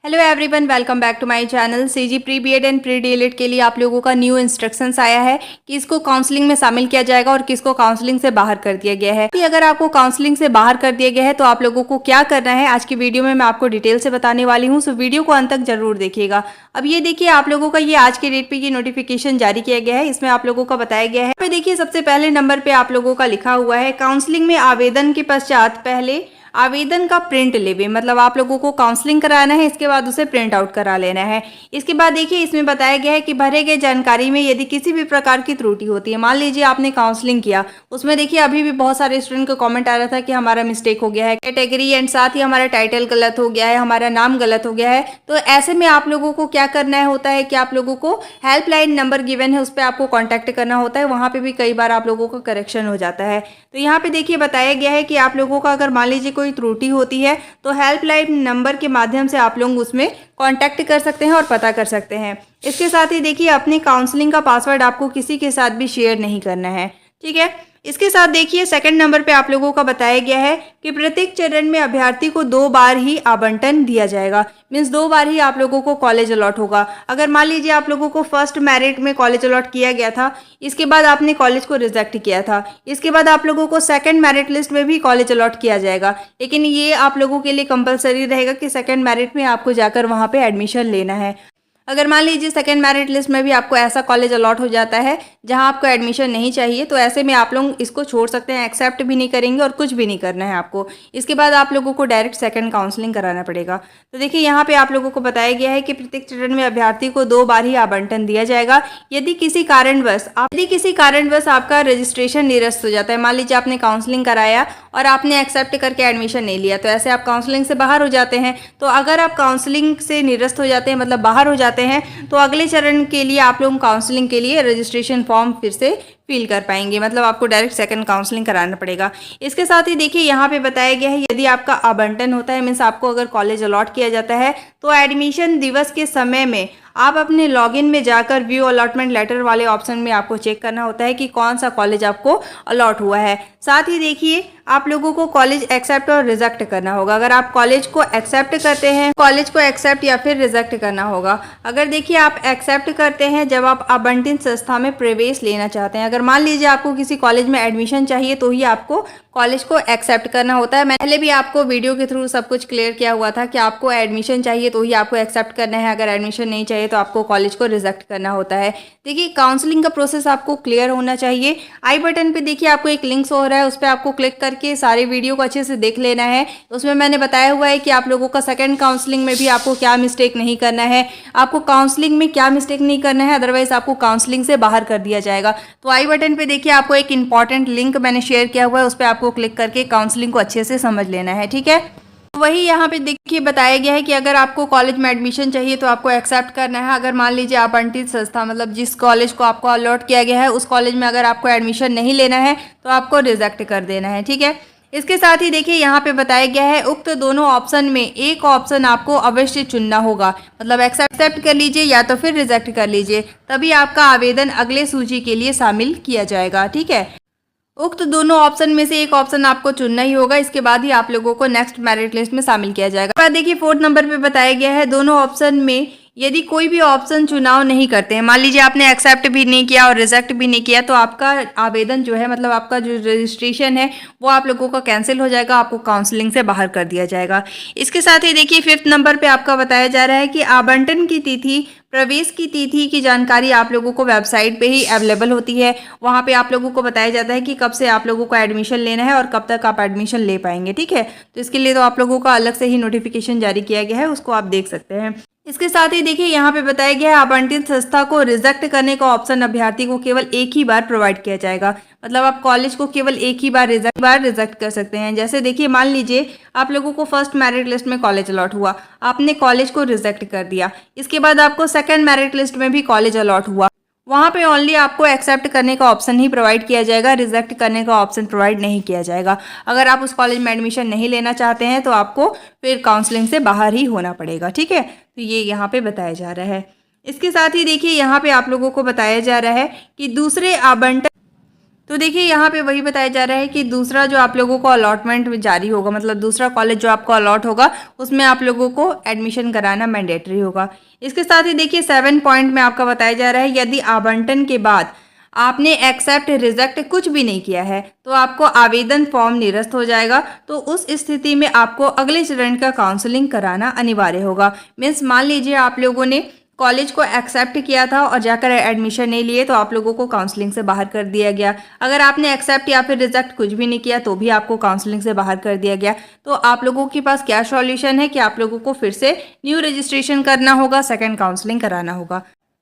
Hello everyone, welcome back to my channel. CG pre BEd and pre DElEd के लिए आप लोगों का न्यू इंस्ट्रक्शंस आया है कि इसको काउंसलिंग में शामिल किया जाएगा और किसको काउंसलिंग से बाहर कर दिया गया है। कि अगर आपको काउंसलिंग से बाहर कर दिया गया है तो आप लोगों को क्या करना है, आज की वीडियो में मैं आपको डिटेल से बताने वाली हूँ। सो वीडियो को अंत तक जरूर देखिएगा। अब ये देखिए, आप लोगों का ये आज के डेट पे ये नोटिफिकेशन जारी किया गया है। इसमें आप लोगों का बताया गया है, देखिए सबसे पहले नंबर पे आप लोगों का लिखा हुआ है काउंसलिंग में आवेदन के पश्चात पहले आवेदन का प्रिंट लेवे। मतलब आप लोगों को काउंसलिंग कराना है, इसके बाद उसे प्रिंट आउट करा लेना है। इसके बाद देखिए इसमें बताया गया है कि भरे गए जानकारी में यदि किसी भी प्रकार की त्रुटि होती है, मान लीजिए आपने काउंसलिंग किया, उसमें देखिए अभी भी बहुत सारे स्टूडेंट का कमेंट आ रहा था कि हमारा मिस्टेक हो गया है कैटेगरी एंड साथ ही हमारा टाइटल गलत हो गया है, हमारा नाम गलत हो गया है। तो ऐसे में आप लोगों को क्या करना होता है कि आप लोगों को हेल्पलाइन नंबर गिवन है, उस पर आपको कॉन्टैक्ट करना होता है। वहां पे भी कई बार आप लोगों का करेक्शन हो जाता है। तो यहाँ पे देखिए बताया गया है कि आप लोगों का अगर मान लीजिए कोई त्रुटि होती है तो हेल्पलाइन नंबर के माध्यम से आप लोग उसमें कांटेक्ट कर सकते हैं और पता कर सकते हैं। इसके साथ ही देखिए अपनी काउंसलिंग का पासवर्ड आपको किसी के साथ भी शेयर नहीं करना है, ठीक है। इसके साथ देखिए सेकंड नंबर पे आप लोगों का बताया गया है कि प्रत्येक चरण में अभ्यर्थी को 2 बार ही आवंटन दिया जाएगा। मीन्स 2 बार ही आप लोगों को कॉलेज अलॉट होगा। अगर मान लीजिए आप लोगों को फर्स्ट मेरिट में कॉलेज अलॉट किया गया था, इसके बाद आपने कॉलेज को रिजेक्ट किया था, इसके बाद आप लोगों को सेकंड मेरिट लिस्ट में भी कॉलेज अलॉट किया जाएगा। लेकिन ये आप लोगों के लिए कंपलसरी रहेगा कि सेकंड मेरिट में आपको जाकर वहाँ पे एडमिशन लेना है। अगर मान लीजिए सेकंड मेरिट लिस्ट में भी आपको ऐसा कॉलेज अलॉट हो जाता है जहां आपको एडमिशन नहीं चाहिए, तो ऐसे में आप लोग इसको छोड़ सकते हैं, एक्सेप्ट भी नहीं करेंगे और कुछ भी नहीं करना है आपको। इसके बाद आप लोगों को डायरेक्ट सेकंड काउंसलिंग कराना पड़ेगा। तो देखिए यहाँ पे आप लोगों को बताया गया है कि प्रत्येक चरण में अभ्यर्थी को 2 बार ही आवंटन दिया जाएगा। यदि किसी कारणवश आपका रजिस्ट्रेशन निरस्त हो जाता है, मान लीजिए आपने काउंसलिंग कराया और आपने एक्सेप्ट करके एडमिशन नहीं लिया, तो ऐसे आप काउंसलिंग से बाहर हो जाते हैं। तो अगर आप काउंसलिंग से निरस्त हो जाते हैं, मतलब बाहर हो जाते हैं, तो अगले चरण के लिए आप लोग काउंसलिंग के लिए रजिस्ट्रेशन फॉर्म फिर से फिल कर पाएंगे। मतलब आपको डायरेक्ट सेकंड काउंसलिंग कराना पड़ेगा। इसके साथ ही देखिए यहाँ पे बताया गया है यदि आपका आवंटन होता है, मीन्स आपको अगर कॉलेज अलॉट किया जाता है, तो एडमिशन दिवस के समय में आप अपने लॉगिन में जाकर व्यू अलॉटमेंट लेटर वाले ऑप्शन में आपको चेक करना होता है कि कौन सा कॉलेज आपको अलॉट हुआ है। साथ ही देखिए आप लोगों को कॉलेज एक्सेप्ट और रिजेक्ट करना होगा। अगर आप कॉलेज को एक्सेप्ट करते हैं, कॉलेज को एक्सेप्ट या फिर रिजेक्ट करना होगा। अगर देखिए आप एक्सेप्ट करते हैं जब आप आवंटित संस्था में प्रवेश लेना चाहते हैं, अगर मान लीजिए आपको किसी कॉलेज में एडमिशन चाहिए तो ही आपको कॉलेज को एक्सेप्ट करना होता है। पहले भी आपको वीडियो के थ्रू सब कुछ क्लियर किया हुआ था कि आपको एडमिशन चाहिए तो ही आपको एक्सेप्ट करना है, अगर एडमिशन नहीं चाहिए तो आपको कॉलेज को रिजेक्ट करना होता है। देखिए काउंसलिंग का प्रोसेस आपको क्लियर होना चाहिए। आई बटन पे देखिए आपको एक लिंक हो रहा है, उस पर आपको क्लिक करके सारे वीडियो को अच्छे से देख लेना है। उसमें मैंने बताया हुआ है कि आप लोगों का सेकंड काउंसलिंग में भी आपको क्या मिस्टेक नहीं करना है, आपको काउंसलिंग में क्या मिस्टेक नहीं करना है, अदरवाइज आपको काउंसलिंग से बाहर कर दिया जाएगा। तो आई बटन पे देखिए आपको एक इंपॉर्टेंट लिंक मैंने शेयर किया हुआ है, उस पर आपको क्लिक करके काउंसलिंग को अच्छे से समझ लेना है, ठीक है। वही यहाँ पे देखिए बताया गया है कि अगर आपको कॉलेज में एडमिशन चाहिए तो आपको एक्सेप्ट करना है। अगर मान लीजिए आवंटित संस्था, मतलब जिस कॉलेज को आपको अलॉट किया गया है, उस कॉलेज में अगर आपको एडमिशन नहीं लेना है तो आपको रिजेक्ट कर देना है, ठीक है। इसके साथ ही देखिए यहाँ पे बताया गया है उक्त दोनों ऑप्शन में एक ऑप्शन आपको अवश्य चुनना होगा। मतलब एक्सेप्ट कर लीजिए या तो फिर रिजेक्ट कर लीजिए, तभी आपका आवेदन अगले सूची के लिए शामिल किया जाएगा, ठीक है। उक्त दोनों ऑप्शन में से एक ऑप्शन आपको चुनना ही होगा, इसके बाद ही आप लोगों को नेक्स्ट मेरिट लिस्ट में शामिल किया जाएगा। बाद देखिए 4th नंबर पे बताया गया है दोनों ऑप्शन में यदि कोई भी ऑप्शन चुनाव नहीं करते हैं, मान लीजिए आपने एक्सेप्ट भी नहीं किया और रिजेक्ट भी नहीं किया, तो आपका आवेदन जो है, मतलब आपका जो रजिस्ट्रेशन है वो आप लोगों का कैंसिल हो जाएगा, आपको काउंसलिंग से बाहर कर दिया जाएगा। इसके साथ ही देखिए 5th नंबर पे आपका बताया जा रहा है कि आवंटन की तिथि, प्रवेश की तिथि की जानकारी आप लोगों को वेबसाइट पे ही अवेलेबल होती है। वहाँ पे आप लोगों को बताया जाता है कि कब से आप लोगों को एडमिशन लेना है और कब तक आप एडमिशन ले पाएंगे, ठीक है। तो इसके लिए तो आप लोगों का अलग से ही नोटिफिकेशन जारी किया गया है, उसको आप देख सकते हैं। इसके साथ ही देखिए यहाँ पे बताया गया है आवंटित संस्था को रिजेक्ट करने का ऑप्शन अभ्यर्थी को केवल एक ही बार प्रोवाइड किया जाएगा। मतलब आप कॉलेज को केवल एक ही बार रिजेक्ट कर सकते हैं। जैसे देखिए मान लीजिए आप लोगों को फर्स्ट मेरिट लिस्ट में कॉलेज अलॉट हुआ, आपने कॉलेज को रिजेक्ट कर दिया, इसके बाद आपको सेकंड मेरिट लिस्ट में भी कॉलेज अलॉट हुआ, वहाँ पे ओनली आपको एक्सेप्ट करने का ऑप्शन ही प्रोवाइड किया जाएगा, रिजेक्ट करने का ऑप्शन प्रोवाइड नहीं किया जाएगा। अगर आप उस कॉलेज में एडमिशन नहीं लेना चाहते हैं तो आपको फिर काउंसलिंग से बाहर ही होना पड़ेगा, ठीक है। तो ये यहाँ पे बताया जा रहा है। इसके साथ ही देखिए यहाँ पे आप लोगों को बताया जा रहा है कि दूसरे आवंटन तो देखिए यहाँ पे वही बताया जा रहा है कि दूसरा जो आप लोगों को अलॉटमेंट जारी होगा, मतलब दूसरा कॉलेज जो आपको अलॉट होगा उसमें आप लोगों को एडमिशन कराना मैंडेटरी होगा। इसके साथ ही देखिए 7 पॉइंट में आपका बताया जा रहा है यदि आवंटन के बाद आपने एक्सेप्ट रिजेक्ट कुछ भी नहीं किया है तो आपको आवेदन फॉर्म निरस्त हो जाएगा। तो उस स्थिति में आपको अगले चरण का काउंसलिंग कराना अनिवार्य होगा। मीन्स मान लीजिए आप लोगों ने कॉलेज को एक्सेप्ट किया था और जाकर एडमिशन नहीं लिए तो आप लोगों को काउंसलिंग से बाहर कर दिया गया। अगर आपने एक्सेप्ट या फिर रिजेक्ट कुछ भी नहीं किया तो भी आपको काउंसलिंग से बाहर कर दिया गया। तो आप लोगों के पास क्या सॉल्यूशन है कि आप लोगों को फिर से न्यू रजिस्ट्रेशन करना होगा, सेकेंड काउंसलिंग कराना होगा।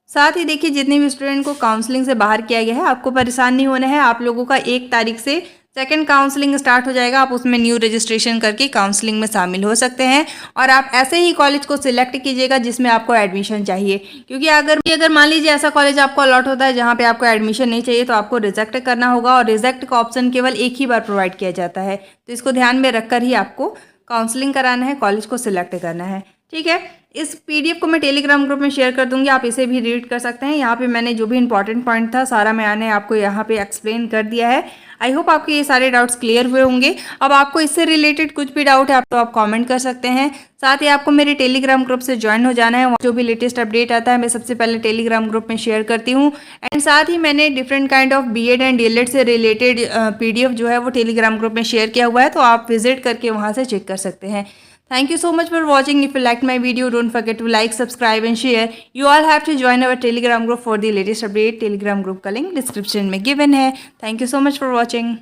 साथ ही देखिए जितने भी स्टूडेंट को काउंसलिंग से बाहर किया गया है आपको परेशान नहीं होना है। आप लोगों का 1 तारीख से सेकेंड काउंसलिंग स्टार्ट हो जाएगा। आप उसमें न्यू रजिस्ट्रेशन करके काउंसलिंग में शामिल हो सकते हैं और आप ऐसे ही कॉलेज को सिलेक्ट कीजिएगा जिसमें आपको एडमिशन चाहिए। क्योंकि अगर मान लीजिए ऐसा कॉलेज आपको अलॉट होता है जहाँ पे आपको एडमिशन नहीं चाहिए तो आपको रिजेक्ट करना होगा और रिजेक्ट का ऑप्शन केवल एक ही बार प्रोवाइड किया जाता है। तो इसको ध्यान में रखकर ही आपको काउंसलिंग कराना है, कॉलेज को सिलेक्ट करना है। ठीक है, इस पीडीएफ को मैं टेलीग्राम ग्रुप में शेयर कर दूंगी, आप इसे भी रीड कर सकते हैं। यहाँ पे मैंने जो भी इंपॉर्टेंट पॉइंट था सारा मैंने आपको यहाँ पे एक्सप्लेन कर दिया है। आई होप आपके ये सारे डाउट्स क्लियर हुए होंगे। अब आपको इससे रिलेटेड कुछ भी डाउट है तो आप कमेंट कर सकते हैं। साथ ही आपको मेरे टेलीग्राम ग्रुप से ज्वाइन हो जाना है। वहाँ जो भी लेटेस्ट अपडेट आता है मैं सबसे पहले टेलीग्राम ग्रुप में शेयर करती हूँ। एंड साथ ही मैंने different kind of BEd and DElEd से रिलेटेड पीडीएफ जो है वो टेलीग्राम ग्रुप में शेयर किया हुआ है, तो आप विजिट करके वहाँ से चेक कर सकते हैं। Thank you so much for watching. If you liked my video, don't forget to like, subscribe and share. You all have to join our Telegram group for the latest update. Telegram group का link description में given है. Thank you so much for watching.